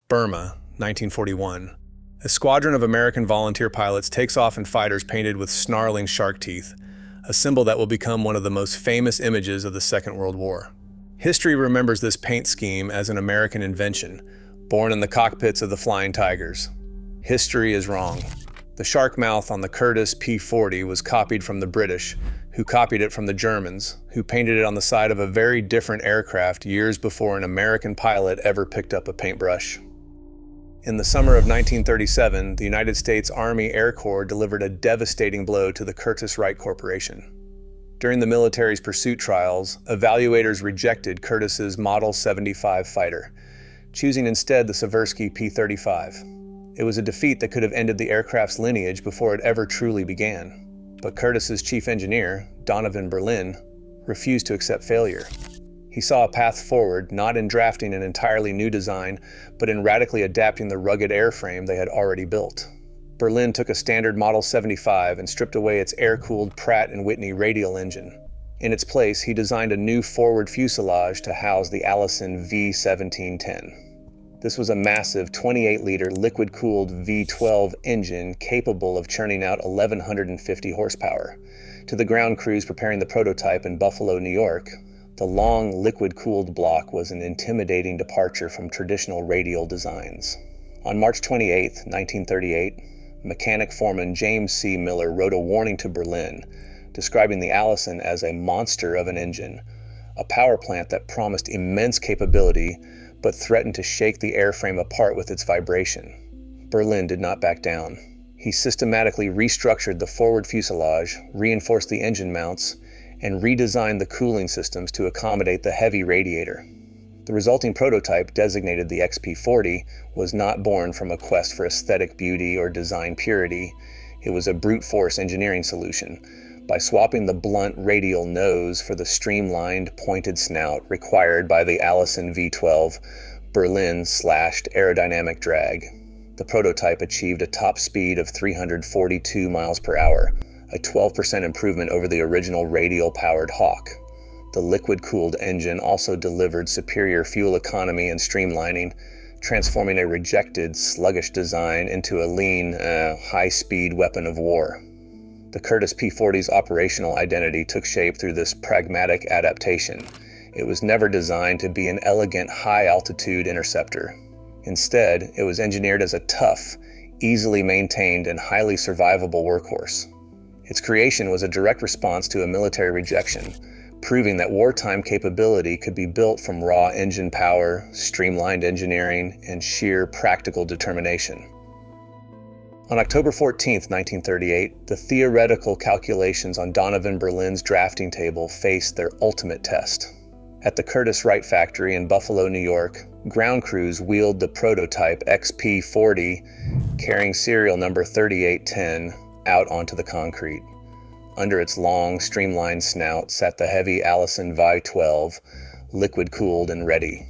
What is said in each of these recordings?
Burma, 1941. A squadron of American volunteer pilots takes off in fighters painted with snarling shark teeth, a symbol that will become one of the most famous images of the Second World War. History remembers this paint scheme as an American invention, born in the cockpits of the Flying Tigers. History is wrong. The shark mouth on the Curtiss P-40 was copied from the British, who copied it from the Germans, who painted it on the side of a very different aircraft years before an American pilot ever picked up a paintbrush. In the summer of 1937, the United States Army Air Corps delivered a devastating blow to the Curtiss Wright Corporation. During the military's pursuit trials, evaluators rejected Curtiss's Model 75 fighter, choosing instead the Seversky P-35. It was a defeat that could have ended the aircraft's lineage before it ever truly began. But Curtiss's chief engineer, Donovan Berlin, refused to accept failure. He saw a path forward not in drafting an entirely new design, but in radically adapting the rugged airframe they had already built. Berlin took a standard Model 75 and stripped away its air-cooled Pratt & Whitney radial engine. In its place, he designed a new forward fuselage to house the Allison V-1710. This was a massive 28-liter liquid-cooled V12 engine capable of churning out 1,150 horsepower. To the ground crews preparing the prototype in Buffalo, New York, the long liquid-cooled block was an intimidating departure from traditional radial designs. On March 28, 1938, mechanic foreman James C. Miller wrote a warning to Berlin, describing the Allison as a monster of an engine, a power plant that promised immense capability but threatened to shake the airframe apart with its vibration. Berlin did not back down. He systematically restructured the forward fuselage, reinforced the engine mounts, and redesigned the cooling systems to accommodate the heavy radiator. The resulting prototype, designated the XP-40, was not born from a quest for aesthetic beauty or design purity. It was a brute force engineering solution. By swapping the blunt radial nose for the streamlined, pointed snout required by the Allison V12, Berlin slashed aerodynamic drag. The prototype achieved a top speed of 342 miles per hour, a 12% improvement over the original radial-powered Hawk. The liquid-cooled engine also delivered superior fuel economy and streamlining, transforming a rejected, sluggish design into a lean, high-speed weapon of war. The Curtiss P-40's operational identity took shape through this pragmatic adaptation. It was never designed to be an elegant, high-altitude interceptor. Instead, it was engineered as a tough, easily maintained, and highly survivable workhorse. Its creation was a direct response to a military rejection, proving that wartime capability could be built from raw engine power, streamlined engineering, and sheer practical determination. On October 14, 1938, the theoretical calculations on Donovan Berlin's drafting table faced their ultimate test. At the Curtiss Wright factory in Buffalo, New York, ground crews wheeled the prototype XP-40, carrying serial number 3810, out onto the concrete. Under its long, streamlined snout sat the heavy Allison V12, liquid-cooled and ready.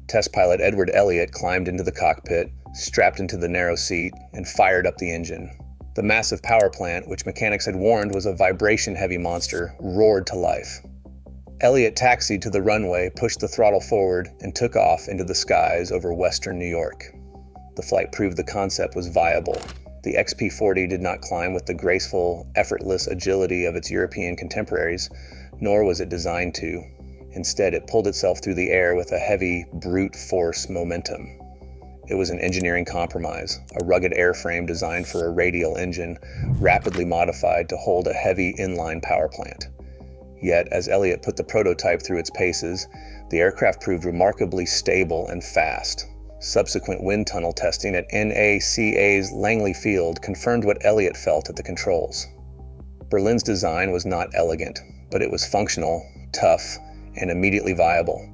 Test pilot Edward Elliott climbed into the cockpit, strapped into the narrow seat, and fired up the engine. The massive power plant, which mechanics had warned was a vibration-heavy monster, roared to life. Elliott taxied to the runway, pushed the throttle forward, and took off into the skies over western New York. The flight proved the concept was viable. The XP-40 did not climb with the graceful, effortless agility of its European contemporaries, nor was it designed to. Instead, it pulled itself through the air with a heavy, brute force momentum. It was an engineering compromise, a rugged airframe designed for a radial engine, rapidly modified to hold a heavy inline power plant. Yet, as Elliott put the prototype through its paces, the aircraft proved remarkably stable and fast. Subsequent wind tunnel testing at NACA's Langley Field confirmed what Elliott felt at the controls. Berlin's design was not elegant, but it was functional, tough, and immediately viable.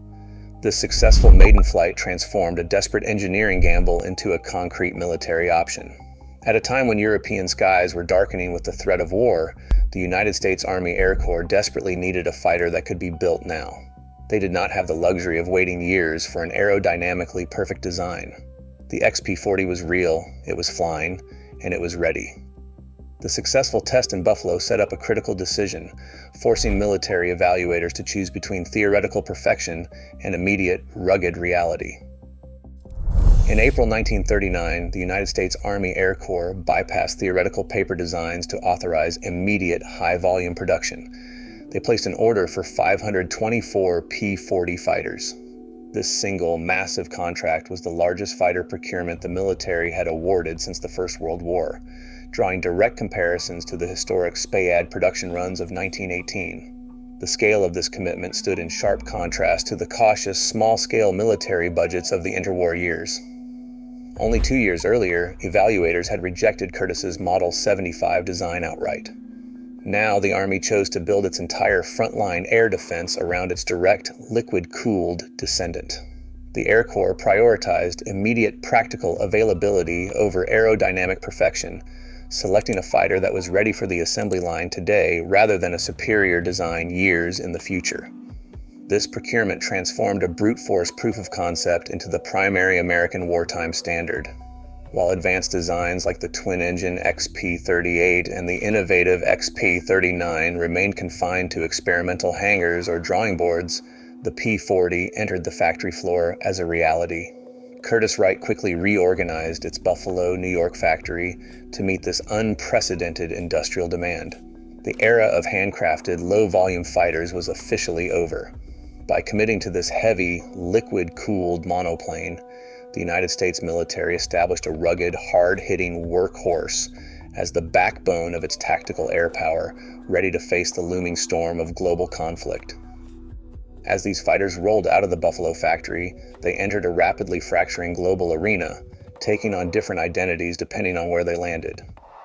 This successful maiden flight transformed a desperate engineering gamble into a concrete military option. At a time when European skies were darkening with the threat of war, the United States Army Air Corps desperately needed a fighter that could be built now. They did not have the luxury of waiting years for an aerodynamically perfect design. The XP-40 was real, it was flying, and it was ready. The successful test in Buffalo set up a critical decision, forcing military evaluators to choose between theoretical perfection and immediate, rugged reality. In April 1939, the United States Army Air Corps bypassed theoretical paper designs to authorize immediate high-volume production. They placed an order for 524 P-40 fighters. This single, massive contract was the largest fighter procurement the military had awarded since the First World War, drawing direct comparisons to the historic SPAAD production runs of 1918. The scale of this commitment stood in sharp contrast to the cautious, small-scale military budgets of the interwar years. Only 2 years earlier, evaluators had rejected Curtiss's Model 75 design outright. Now the Army chose to build its entire frontline air defense around its direct, liquid-cooled descendant. The Air Corps prioritized immediate practical availability over aerodynamic perfection, selecting a fighter that was ready for the assembly line today rather than a superior design years in the future. This procurement transformed a brute force proof of concept into the primary American wartime standard. While advanced designs like the twin-engine XP-38 and the innovative XP-39 remained confined to experimental hangars or drawing boards, the P-40 entered the factory floor as a reality. Curtiss-Wright quickly reorganized its Buffalo, New York factory to meet this unprecedented industrial demand. The era of handcrafted, low-volume fighters was officially over. By committing to this heavy, liquid-cooled monoplane, the United States military established a rugged, hard-hitting workhorse as the backbone of its tactical air power, ready to face the looming storm of global conflict. As these fighters rolled out of the Buffalo factory, they entered a rapidly fracturing global arena, taking on different identities depending on where they landed.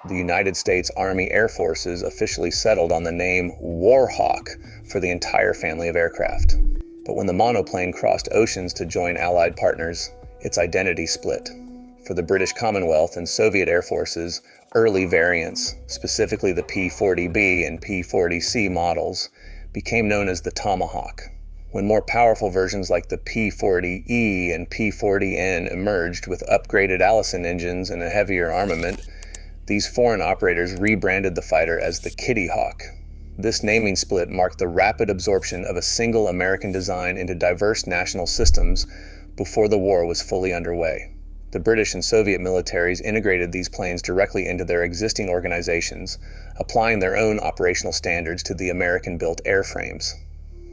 The United States Army Air Forces officially settled on the name Warhawk for the entire family of aircraft. But when the monoplane crossed oceans to join Allied partners, its identity split. For the British Commonwealth and Soviet Air Forces, early variants, specifically the P-40B and P-40C models, became known as the Tomahawk. When more powerful versions like the P-40E and P-40N emerged with upgraded Allison engines and a heavier armament, these foreign operators rebranded the fighter as the Kitty Hawk. This naming split marked the rapid absorption of a single American design into diverse national systems before the war was fully underway. The British and Soviet militaries integrated these planes directly into their existing organizations, applying their own operational standards to the American-built airframes.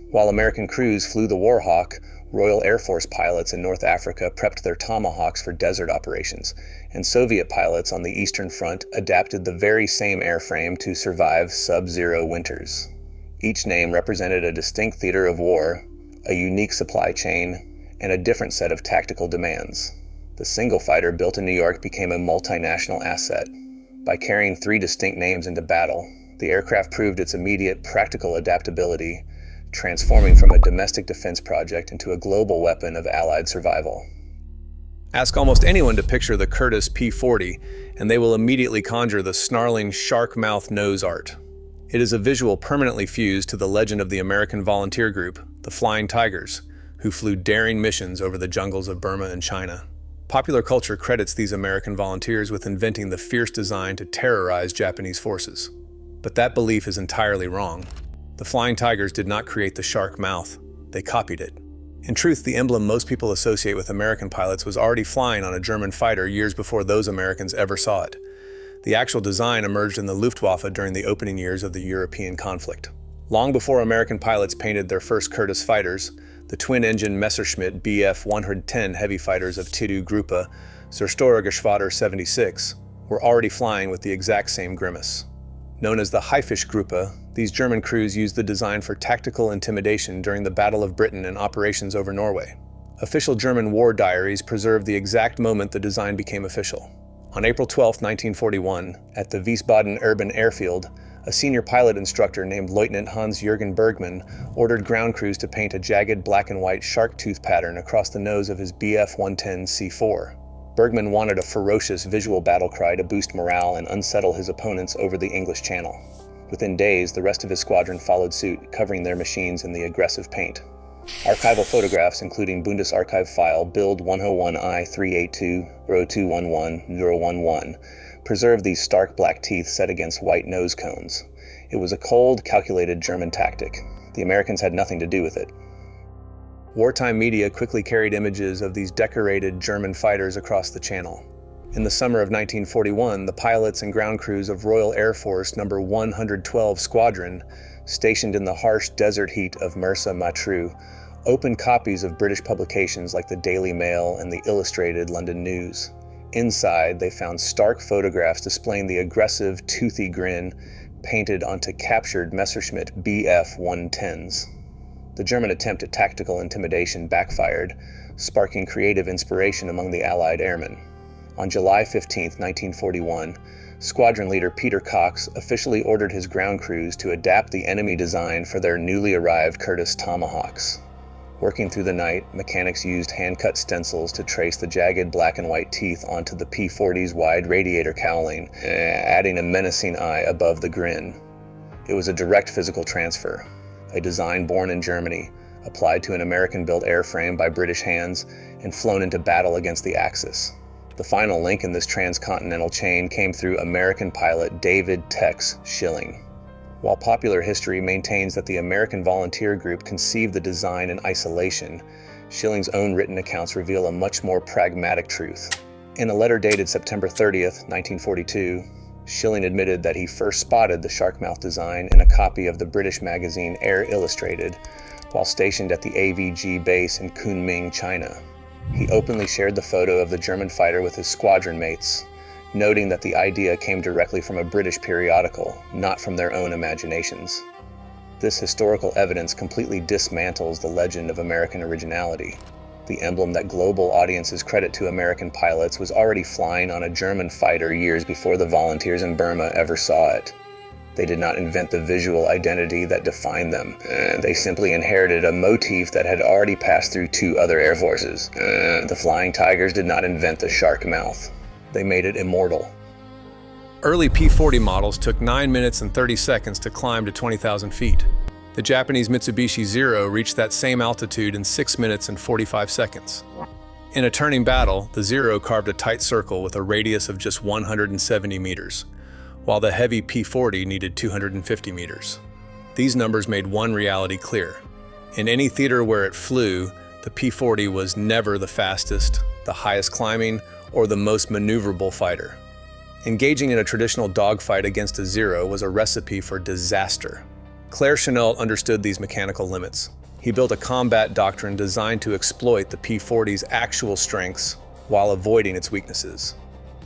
While American crews flew the Warhawk, Royal Air Force pilots in North Africa prepped their Tomahawks for desert operations, and Soviet pilots on the Eastern Front adapted the very same airframe to survive sub-zero winters. Each name represented a distinct theater of war, a unique supply chain, and a different set of tactical demands. The single fighter built in New York became a multinational asset. By carrying 3 distinct names into battle, the aircraft proved its immediate practical adaptability, transforming from a domestic defense project into a global weapon of Allied survival. Ask almost anyone to picture the Curtiss P-40, and they will immediately conjure the snarling shark mouth nose art. It is a visual permanently fused to the legend of the American volunteer group, the Flying Tigers, who flew daring missions over the jungles of Burma and China. Popular culture credits these American volunteers with inventing the fierce design to terrorize Japanese forces. But that belief is entirely wrong. The Flying Tigers did not create the shark mouth, they copied it. In truth, the emblem most people associate with American pilots was already flying on a German fighter years before those Americans ever saw it. The actual design emerged in the Luftwaffe during the opening years of the European conflict. Long before American pilots painted their first Curtiss fighters, the twin-engine Messerschmitt Bf 110 heavy fighters of Tiddu Gruppe, Zerstörergeschwader 76, were already flying with the exact same grimace. Known as the Haifischgruppe, these German crews used the design for tactical intimidation during the Battle of Britain and operations over Norway. Official German war diaries preserve the exact moment the design became official. On April 12, 1941, at the Wiesbaden Urban Airfield, a senior pilot instructor named Lieutenant Hans-Jürgen Bergmann ordered ground crews to paint a jagged black and white shark tooth pattern across the nose of his Bf 110 C4. Bergmann wanted a ferocious visual battle cry to boost morale and unsettle his opponents over the English Channel. Within days, the rest of his squadron followed suit, covering their machines in the aggressive paint. Archival photographs, including Bundesarchiv file Bild 101I382-0211-011, preserve these stark black teeth set against white nose cones. It was a cold, calculated German tactic. The Americans had nothing to do with it. Wartime media quickly carried images of these decorated German fighters across the channel. In the summer of 1941, the pilots and ground crews of Royal Air Force No. 112 Squadron, stationed in the harsh desert heat of Mersa Matruh, opened copies of British publications like the Daily Mail and the Illustrated London News. Inside, they found stark photographs displaying the aggressive, toothy grin painted onto captured Messerschmitt Bf-110s. The German attempt at tactical intimidation backfired, sparking creative inspiration among the Allied airmen. On July 15, 1941, squadron leader Peter Cox officially ordered his ground crews to adapt the enemy design for their newly arrived Curtiss Tomahawks. Working through the night, mechanics used hand-cut stencils to trace the jagged black and white teeth onto the P-40's wide radiator cowling, adding a menacing eye above the grin. It was a direct physical transfer, a design born in Germany, applied to an American-built airframe by British hands, and flown into battle against the Axis. The final link in this transcontinental chain came through American pilot David "Tex" Schilling. While popular history maintains that the American volunteer group conceived the design in isolation, Schilling's own written accounts reveal a much more pragmatic truth. In a letter dated September 30th, 1942, Schilling admitted that he first spotted the shark-mouth design in a copy of the British magazine Air Illustrated while stationed at the AVG base in Kunming, China. He openly shared the photo of the German fighter with his squadron mates, noting that the idea came directly from a British periodical, not from their own imaginations. This historical evidence completely dismantles the legend of American originality. The emblem that global audiences credit to American pilots was already flying on a German fighter years before the volunteers in Burma ever saw it. They did not invent the visual identity that defined them. They simply inherited a motif that had already passed through two other air forces. The Flying Tigers did not invent the shark mouth. They made it immortal. Early P-40 models took 9 minutes and 30 seconds to climb to 20,000 feet. The Japanese Mitsubishi Zero reached that same altitude in 6 minutes and 45 seconds. In a turning battle, the Zero carved a tight circle with a radius of just 170 meters, while the heavy P-40 needed 250 meters. These numbers made one reality clear. In any theater where it flew, the P-40 was never the fastest, the highest climbing, or the most maneuverable fighter. Engaging in a traditional dogfight against a Zero was a recipe for disaster. Claire Chennault understood these mechanical limits. He built a combat doctrine designed to exploit the P-40's actual strengths while avoiding its weaknesses.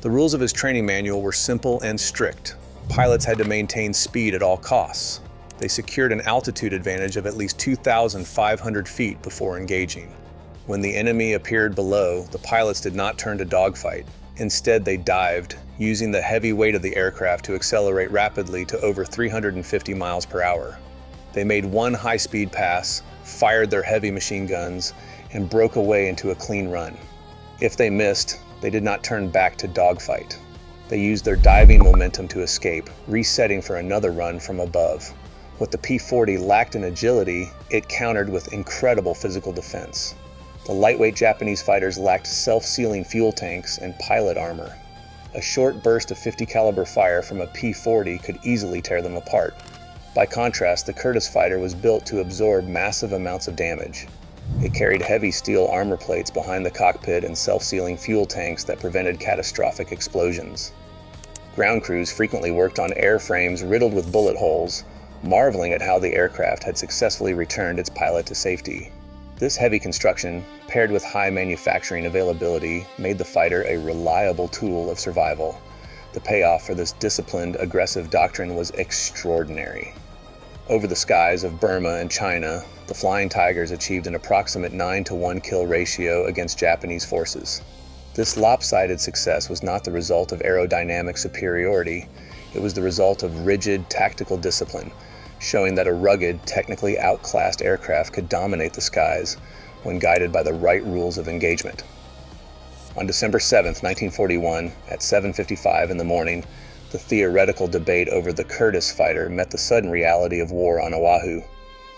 The rules of his training manual were simple and strict. Pilots had to maintain speed at all costs. They secured an altitude advantage of at least 2,500 feet before engaging. When the enemy appeared below, the pilots did not turn to dogfight. Instead, they dived, using the heavy weight of the aircraft to accelerate rapidly to over 350 miles per hour. They made one high-speed pass, fired their heavy machine guns, and broke away into a clean run. If they missed, they did not turn back to dogfight. They used their diving momentum to escape, resetting for another run from above. What the P-40 lacked in agility, it countered with incredible physical defense. The lightweight Japanese fighters lacked self-sealing fuel tanks and pilot armor. A short burst of .50 caliber fire from a P-40 could easily tear them apart. By contrast, the Curtiss fighter was built to absorb massive amounts of damage. It carried heavy steel armor plates behind the cockpit and self-sealing fuel tanks that prevented catastrophic explosions. Ground crews frequently worked on airframes riddled with bullet holes, marveling at how the aircraft had successfully returned its pilot to safety. This heavy construction, paired with high manufacturing availability, made the fighter a reliable tool of survival. The payoff for this disciplined, aggressive doctrine was extraordinary. Over the skies of Burma and China, the Flying Tigers achieved an approximate 9-to-1 kill ratio against Japanese forces. This lopsided success was not the result of aerodynamic superiority, it was the result of rigid tactical discipline, showing that a rugged, technically outclassed aircraft could dominate the skies when guided by the right rules of engagement. On December 7, 1941, at 7:55 in the morning, the theoretical debate over the Curtiss fighter met the sudden reality of war on Oahu.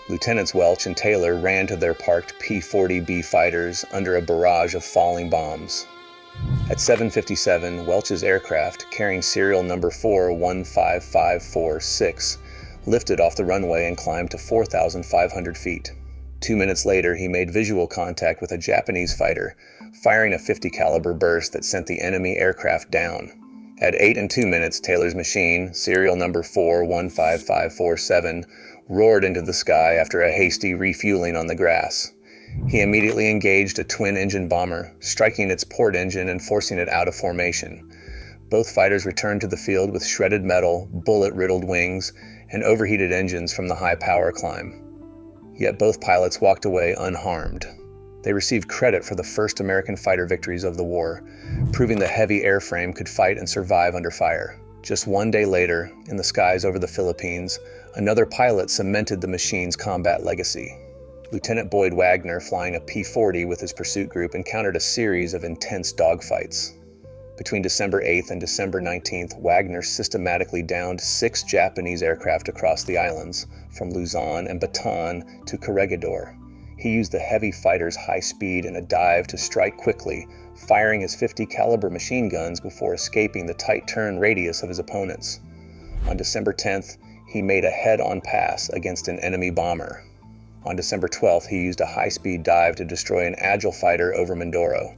Lieutenants Welch and Taylor ran to their parked P-40B fighters under a barrage of falling bombs. At 7:57, Welch's aircraft, carrying serial number 415546, lifted off the runway and climbed to 4,500 feet. 2 minutes later, he made visual contact with a Japanese fighter, firing a .50 caliber burst that sent the enemy aircraft down. At 8 and 2 minutes, Taylor's machine, serial number 415547, roared into the sky after a hasty refueling on the grass. He immediately engaged a twin-engine bomber, striking its port engine and forcing it out of formation. Both fighters returned to the field with shredded metal, bullet-riddled wings, and overheated engines from the high power climb. Yet both pilots walked away unharmed. They received credit for the first American fighter victories of the war, proving the heavy airframe could fight and survive under fire. Just 1 day later, in the skies over the Philippines, another pilot cemented the machine's combat legacy. Lieutenant Boyd Wagner, flying a P-40 with his pursuit group, encountered a series of intense dogfights. Between December 8th and December 19th, Wagner systematically downed 6 Japanese aircraft across the islands, from Luzon and Bataan to Corregidor. He used the heavy fighter's high speed in a dive to strike quickly, firing his .50 caliber machine guns before escaping the tight turn radius of his opponents. On December 10th, he made a head-on pass against an enemy bomber. On December 12th, he used a high-speed dive to destroy an agile fighter over Mindoro.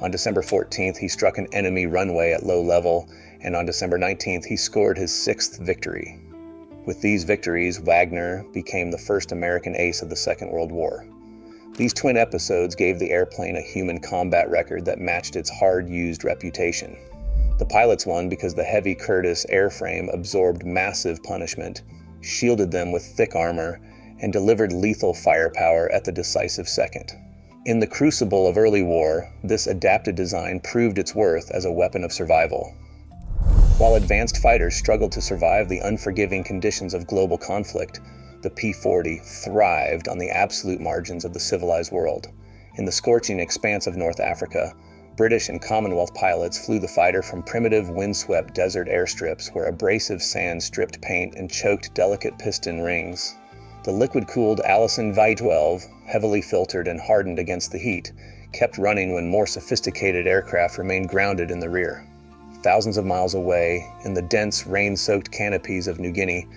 On December 14th, he struck an enemy runway at low level, and on December 19th, he scored his 6th victory. With these victories, Wagner became the first American ace of the Second World War. These twin episodes gave the airplane a human combat record that matched its hard-used reputation. The pilots won because the heavy Curtiss airframe absorbed massive punishment, shielded them with thick armor, and delivered lethal firepower at the decisive second. In the crucible of early war, this adapted design proved its worth as a weapon of survival. While advanced fighters struggled to survive the unforgiving conditions of global conflict, the P-40 thrived on the absolute margins of the civilized world. In the scorching expanse of North Africa, British and Commonwealth pilots flew the fighter from primitive windswept desert airstrips where abrasive sand stripped paint and choked delicate piston rings. The liquid-cooled Allison V-12, heavily filtered and hardened against the heat, kept running when more sophisticated aircraft remained grounded in the rear. Thousands of miles away, in the dense, rain-soaked canopies of New Guinea,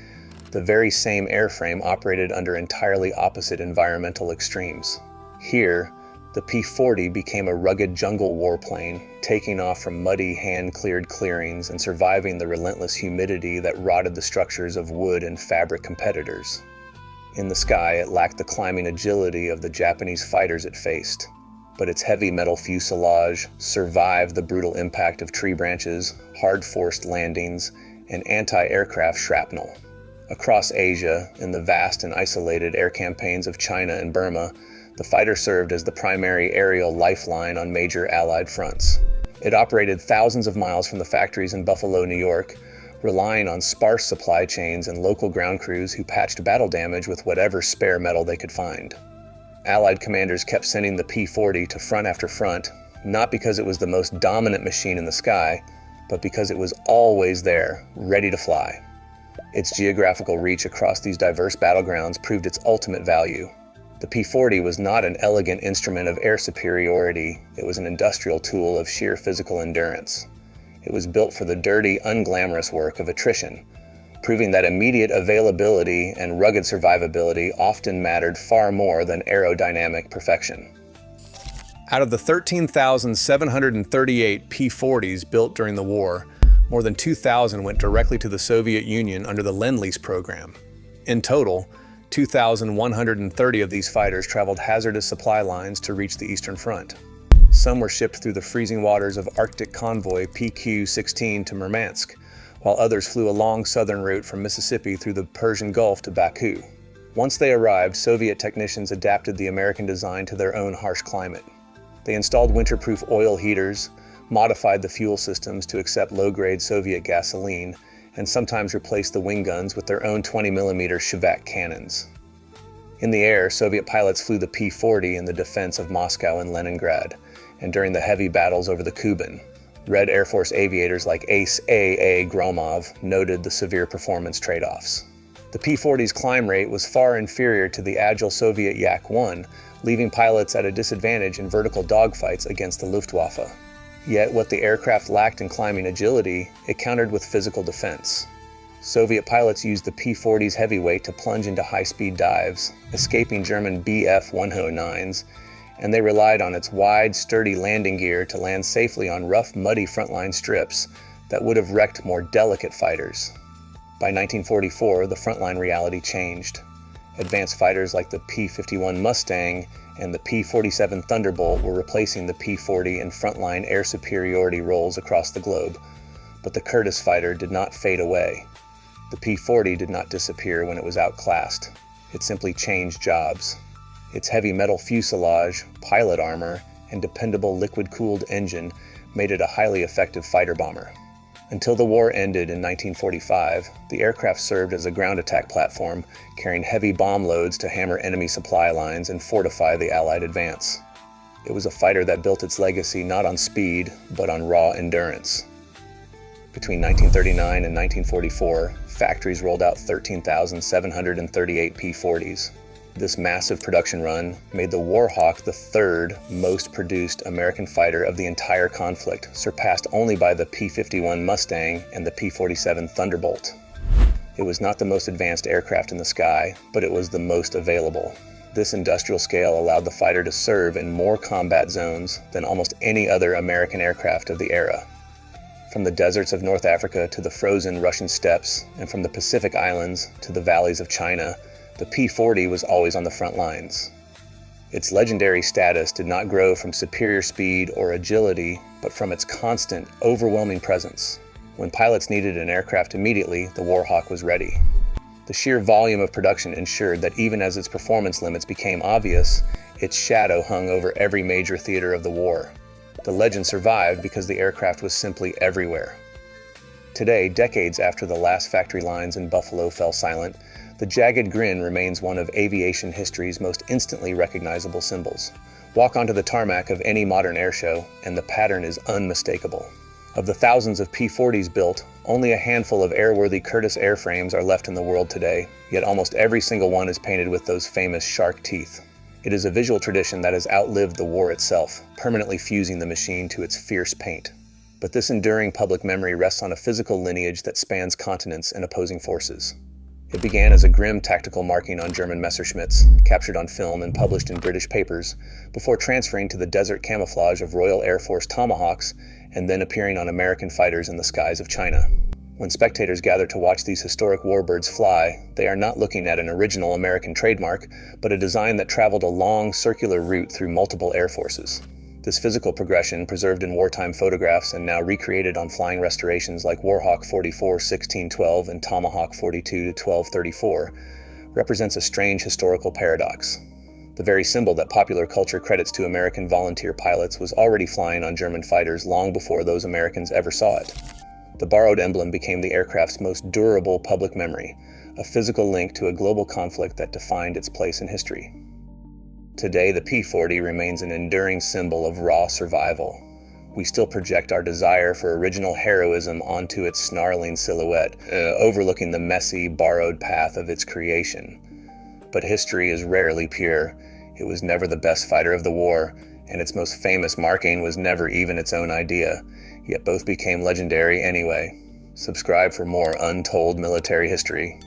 the very same airframe operated under entirely opposite environmental extremes. Here, the P-40 became a rugged jungle warplane, taking off from muddy, hand-cleared clearings and surviving the relentless humidity that rotted the structures of wood and fabric competitors. In the sky, it lacked the climbing agility of the Japanese fighters it faced, but its heavy metal fuselage survived the brutal impact of tree branches, hard-forced landings, and anti-aircraft shrapnel. Across Asia, in the vast and isolated air campaigns of China and Burma, the fighter served as the primary aerial lifeline on major Allied fronts. It operated thousands of miles from the factories in Buffalo, New York, relying on sparse supply chains and local ground crews who patched battle damage with whatever spare metal they could find. Allied commanders kept sending the P-40 to front after front, not because it was the most dominant machine in the sky, but because it was always there, ready to fly. Its geographical reach across these diverse battlegrounds proved its ultimate value. The P-40 was not an elegant instrument of air superiority, it was an industrial tool of sheer physical endurance. It was built for the dirty, unglamorous work of attrition, proving that immediate availability and rugged survivability often mattered far more than aerodynamic perfection. Out of the 13,738 P-40s built during the war, more than 2,000 went directly to the Soviet Union under the Lend-Lease program. In total, 2,130 of these fighters traveled hazardous supply lines to reach the Eastern Front. Some were shipped through the freezing waters of Arctic convoy PQ-16 to Murmansk, while others flew a long southern route from Mississippi through the Persian Gulf to Baku. Once they arrived, Soviet technicians adapted the American design to their own harsh climate. They installed winterproof oil heaters, modified the fuel systems to accept low-grade Soviet gasoline, and sometimes replaced the wing guns with their own 20mm Shevak cannons. In the air, Soviet pilots flew the P-40 in the defense of Moscow and Leningrad, and during the heavy battles over the Kuban, Red Air Force aviators like Ace A.A. Gromov noted the severe performance trade-offs. The P-40's climb rate was far inferior to the agile Soviet Yak-1, leaving pilots at a disadvantage in vertical dogfights against the Luftwaffe. Yet what the aircraft lacked in climbing agility, it countered with physical defense. Soviet pilots used the P-40's heavyweight to plunge into high-speed dives, escaping German Bf-109s, and they relied on its wide, sturdy landing gear to land safely on rough, muddy frontline strips that would have wrecked more delicate fighters. By 1944, the frontline reality changed. Advanced fighters like the P-51 Mustang and the P-47 Thunderbolt were replacing the P-40 in frontline air superiority roles across the globe. But the Curtiss fighter did not fade away. The P-40 did not disappear when it was outclassed. It simply changed jobs. Its heavy metal fuselage, pilot armor, and dependable liquid-cooled engine made it a highly effective fighter bomber. Until the war ended in 1945, the aircraft served as a ground attack platform, carrying heavy bomb loads to hammer enemy supply lines and fortify the Allied advance. It was a fighter that built its legacy not on speed, but on raw endurance. Between 1939 and 1944, factories rolled out 13,738 P-40's. This massive production run made the Warhawk the third most produced American fighter of the entire conflict, surpassed only by the P-51 Mustang and the P-47 Thunderbolt. It was not the most advanced aircraft in the sky, but it was the most available. This industrial scale allowed the fighter to serve in more combat zones than almost any other American aircraft of the era. From the deserts of North Africa to the frozen Russian steppes, and from the Pacific Islands to the valleys of China, the P-40 was always on the front lines. Its legendary status did not grow from superior speed or agility, but from its constant, overwhelming presence. When pilots needed an aircraft immediately, the Warhawk was ready. The sheer volume of production ensured that even as its performance limits became obvious, its shadow hung over every major theater of the war. The legend survived because the aircraft was simply everywhere. Today, decades after the last factory lines in Buffalo fell silent, the jagged grin remains one of aviation history's most instantly recognizable symbols. Walk onto the tarmac of any modern airshow, and the pattern is unmistakable. Of the thousands of P-40's built, only a handful of airworthy Curtiss airframes are left in the world today, yet almost every single one is painted with those famous shark teeth. It is a visual tradition that has outlived the war itself, permanently fusing the machine to its fierce paint. But this enduring public memory rests on a physical lineage that spans continents and opposing forces. It began as a grim tactical marking on German Messerschmitts, captured on film and published in British papers, before transferring to the desert camouflage of Royal Air Force Tomahawks and then appearing on American fighters in the skies of China. When spectators gather to watch these historic warbirds fly, they are not looking at an original American trademark, but a design that traveled a long, circular route through multiple air forces. This physical progression, preserved in wartime photographs and now recreated on flying restorations like Warhawk 44-1612 and Tomahawk 42-1234, represents a strange historical paradox. The very symbol that popular culture credits to American volunteer pilots was already flying on German fighters long before those Americans ever saw it. The borrowed emblem became the aircraft's most durable public memory, a physical link to a global conflict that defined its place in history. Today, the P-40 remains an enduring symbol of raw survival. We still project our desire for original heroism onto its snarling silhouette, overlooking the messy, borrowed path of its creation. But history is rarely pure. It was never the best fighter of the war, and its most famous marking was never even its own idea, yet both became legendary anyway. Subscribe for more untold military history.